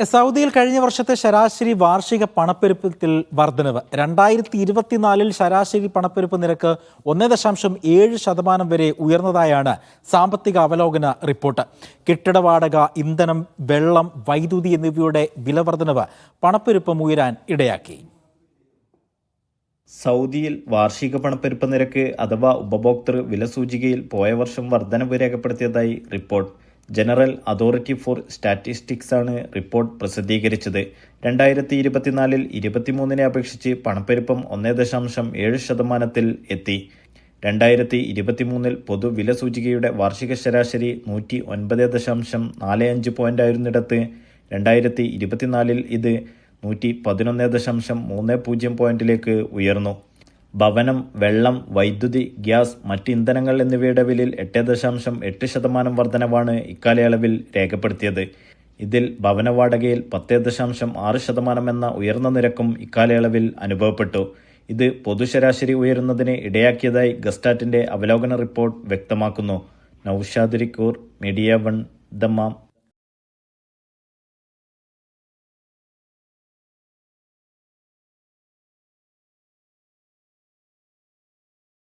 സൗദിയിൽ കഴിഞ്ഞ വർഷത്തെ ശരാശരി വാർഷിക പണപ്പെരുപ്പത്തിൽ വർധനവ് 2024 ശരാശരി പണപ്പെരുപ്പ് നിരക്ക് 1.7% വരെ ഉയർന്നതായാണ് സാമ്പത്തിക അവലോകന റിപ്പോർട്ട്. കെട്ടിട വാടക, ഇന്ധനം, വെള്ളം, വൈദ്യുതി എന്നിവയുടെ വിലവർധനവ് പണപ്പെരുപ്പം ഉയരാൻ ഇടയാക്കി. സൗദിയിൽ വാർഷിക പണപ്പെരുപ്പ നിരക്ക് അഥവാ ഉപഭോക്തൃ വിലസൂചികയിൽ പോയ വർഷം വർധനവ് രേഖപ്പെടുത്തിയതായി report. General authority for statistics ആണ് റിപ്പോർട്ട് പ്രസിദ്ധീകരിച്ചത്. 2024 23 അപേക്ഷിച്ച് പണപ്പെരുപ്പം 1.7% എത്തി. 2023 പൊതുവില സൂചികയുടെ വാർഷിക ശരാശരി 109.45 പോയിന്റായിരുന്നിടത്ത് 2024 ഇത് 111.30 പോയിന്റിലേക്ക് ഉയർന്നു. ഭവനം, വെള്ളം, വൈദ്യുതി, ഗ്യാസ്, മറ്റ് ഇന്ധനങ്ങൾ എന്നിവയുടെ വിലയിൽ 8.8% വർധനവാണ് ഇക്കാലയളവിൽ രേഖപ്പെടുത്തിയത്. ഇതിൽ ഭവന വാടകയിൽ 10.6% എന്ന ഉയർന്ന നിരക്കും ഇക്കാലയളവിൽ അനുഭവപ്പെട്ടു. ഇത് പൊതുശരാശരി ഉയരുന്നതിന് ഇടയാക്കിയതായി ഗസ്റ്റാറ്റിന്റെ അവലോകന റിപ്പോർട്ട് വ്യക്തമാക്കുന്നു. Naushad റിക്കൂർ, media 1, Dammam.